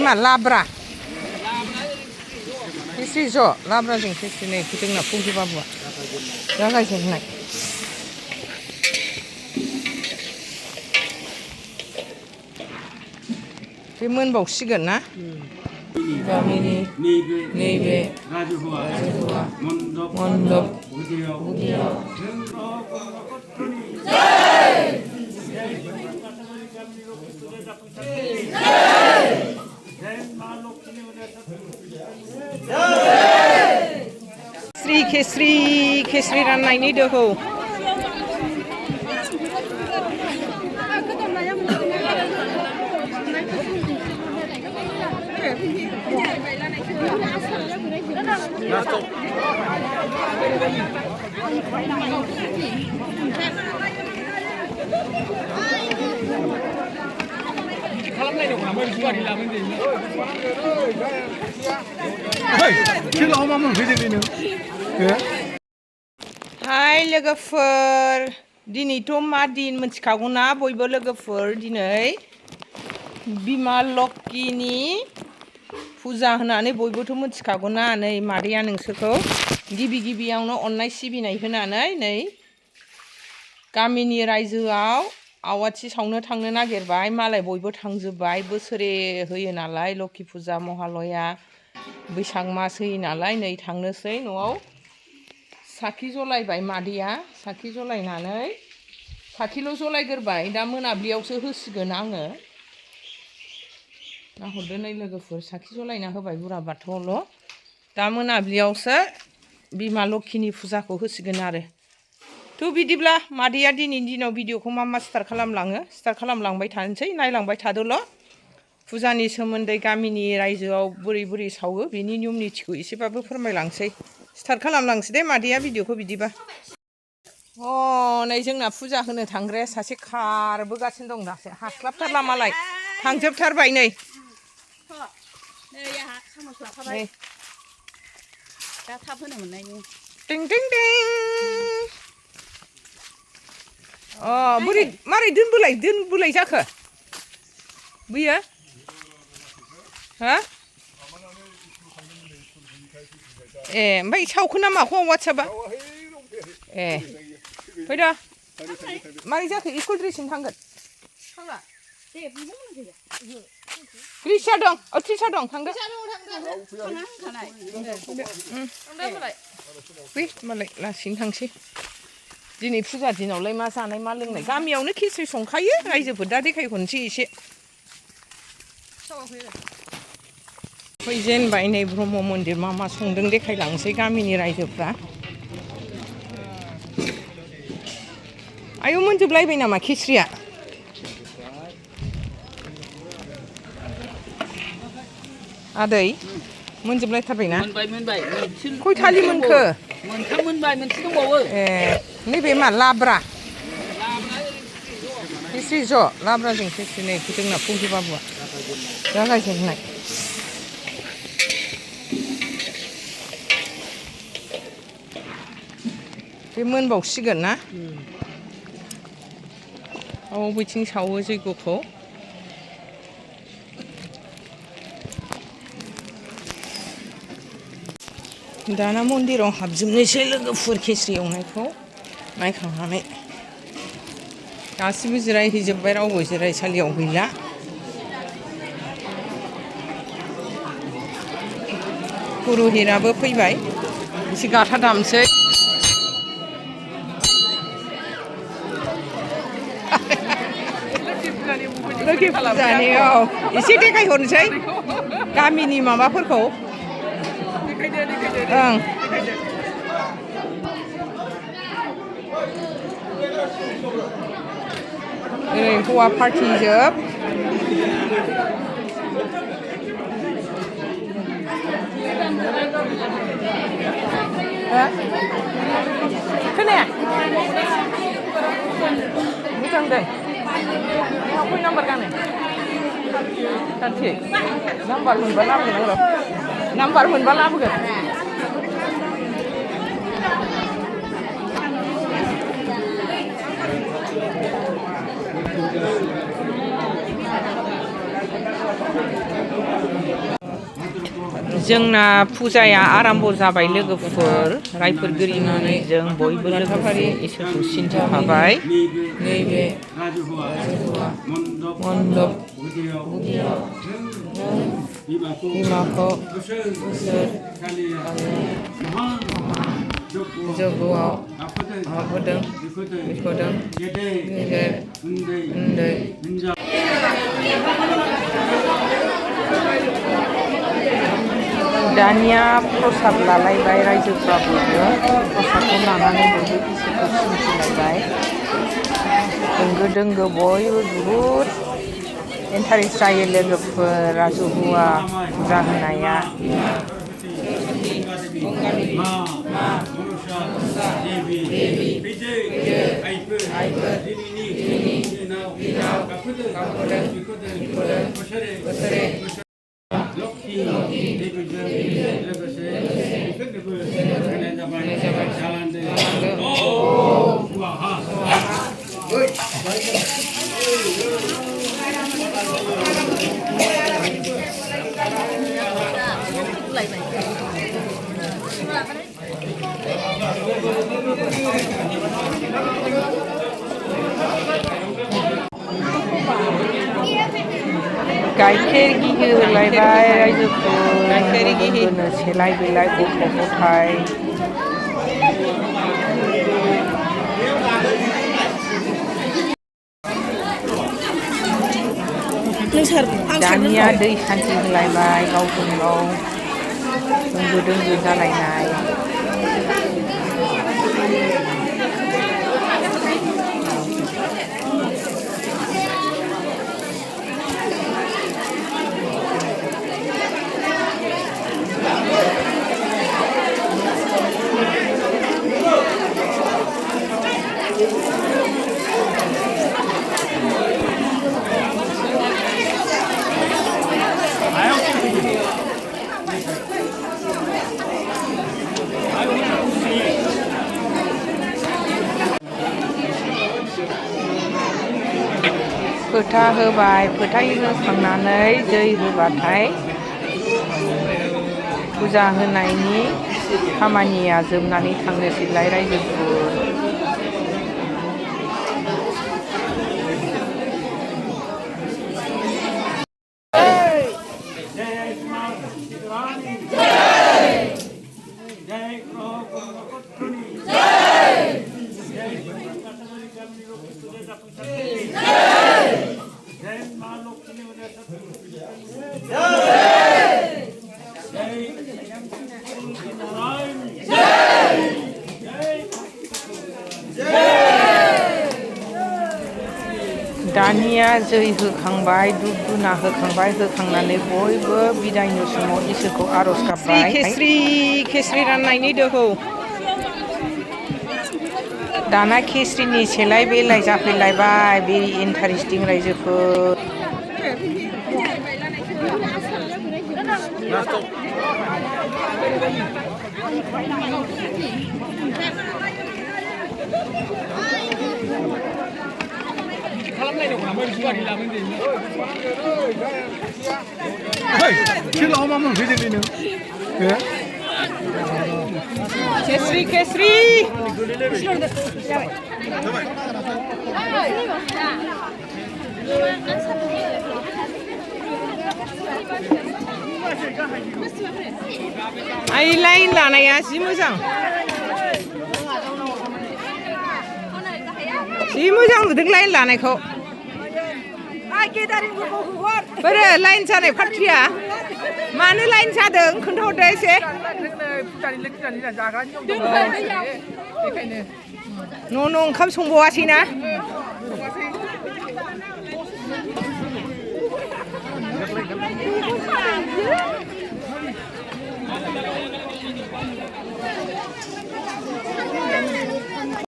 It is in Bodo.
मा लाब्रा खिस्रि ज' लाब्राजों खिस्रि नै जोंना फंखि बाबुआ जागायजेननाय बे मोनबावसिगोन ना गामिनि नैबे राजुहुवा मण्डप गुदियाव खेस्रि राननायनि दोहौ हाय लोगोफोर दिनैथ' मा दिन मिथिखागौना बयबो लोगोफोर दिनै बिमा लक्ष्मीनि फुजा होनानै बयबोथ' मिथिखागौना नै मादैया नोंसोरखौ गिबियावनो अननाय सिबिनाय होनानै नै गामिनि रायजोआव आवाथि सावनो थांनो नागिरबाय मालाय बयबो थांजोब्बाय बोसोरे होयो नालाय लक्ष्मी फुजा महालया बैसाग मास होयो नालाय नै थांनोसै न'आव साखि जलायबाय मादैया साखि जलायनानै साखिल' जलायग्रोबाय दा मोनाब्लियावसो होसिगोन आङो नाहरदो नै लोगोफोर साखि जलायना होबाय बुरा बाथौआवल' दा मोनाब्लियावसो बिमा लक्ष्मीनि फुजाखौ होसिगोन आरो थ' बिदिब्ला मादैया दिनैनि दिनाव भिडिअखौ मा स्टार्ट खालामलांबाय थानोसै नायलांबाय थादोल' फुजानि सोमोन्दै गामिनि रायजोआव बोरै सावो बेनि नियम निथिखौ एसेबाबो फोरमायलांसै स्टार्ट खालामलांसै दे मादैया भिडिअखौ बिदिबा नै जोंना फुजा होनो थांग्राया सासे खारबोगासिनो दं दासो हास्लाबथारला मालाय थांजोबथारबाय नै दा थाब होनो मोननायनि टिं टिं टिं मारै दोनबोलाय जाखो बैयो हा ओमफ्राय सावखो ना माखौ वाट्सएपआ फैदा मारै जाखो स्कुल ड्रेसजों थांगोन ट्रिसा दं थांगोन फै मालाय लासैनो थांसै दिनै फुजा दिनावलाय मा जानाय मा लोंनाय गामियावनो खिस्रि संखायो रायजोफोर दा देखायहरनोसै एसे फैजेनबाय नै ब्रह्म मन्दिर मा संदों देखायलांसै गामिनि रायजोफ्रा आयौ मोनजोबलायबाय नामा खिस्रिया आदै मोनजोबलायथारबायना मोनबाय खयथालि मोनखो मोनथाम मोनबाय मोनसे दंबावो नैबे मा लाब्रा खिस्रि ज' लाब्राजों खिस्रि नै जोंना फंखि बाबुआ जागायजेननाय बे मोनबावसिगोन ना बैथिं सावो जैग'खौ दाना मन्दिराव हाबजोबनोसै लोगोफोर खिस्रि एवनायखौ नायखांनानै गासिबो जिरायहैजोब्बाय रावबो जिरायसालियाव गैला पुर'हिताबो फैबाय एसे गाथा दामसै लोखि फुजानि एसे देखायहरनोसै गामिनि माबाफोरखौ ओं ओरै हौवा पार्टि जोब खोनाया मोजां दे खय नाम्बार गानो थार्टि नाम्बार मोनबा लाबोगोन र' नाम्बार मोनबा लाबोगोन जोंना फुजाया आराम्भ जाबाय लोगोफोर रायफोर गोरिनानै जों बयबो लोगोफोर इसोरखौ सिन्थिखाबाय नैबे मन्दप गुदियाव बिमाखौ जग'आव हाबहोदों बिख'दों गेदेर उन्दै दानिया प्रसाद लालायबाय रायजोफ्राबो प्रसादखौ लानानै बयबो इसोरखौ सिबिलायबाय होंगो दोंगो बयबो बुहुद इन्टारेस्ट जायो लोगोफोर राजहुवा फुजा होनाया गाइखेर गिहि होलायबाय रायजोफोर गाइखेर गिहिनो सेलाय बेलाय गथ' गथाय दानिया दै सान्थि होलायबाय गावजों गाव होंगो दोंगो जालायनाय फोथा होबाय फोथा होखांनानै दै होबाथाय फुजा होनायनि खामानिया जोबनानै थांनोसैलाय रायजोफोर दानिया जै होखांबाय धुप धुना होखांबाय होखांनानै बयबो बिदायनि समाव इसोरखौ आर'ज गाबबाय खेस्रि राननायनि दोहौ दाना खेस्रिनि सेलाय बेलाय जाफैलायबाय बे इन्टारेस्टिं रायजोफोर खेस्रि खेस्रि आइ लाइन लानाया जि मोजां नुदों लाइन लानायखौ बोरो लाइन जानाय पार्टिया मानो लाइन जादों खोन्थाहरदो एसे न' ओंखाम संबावासैना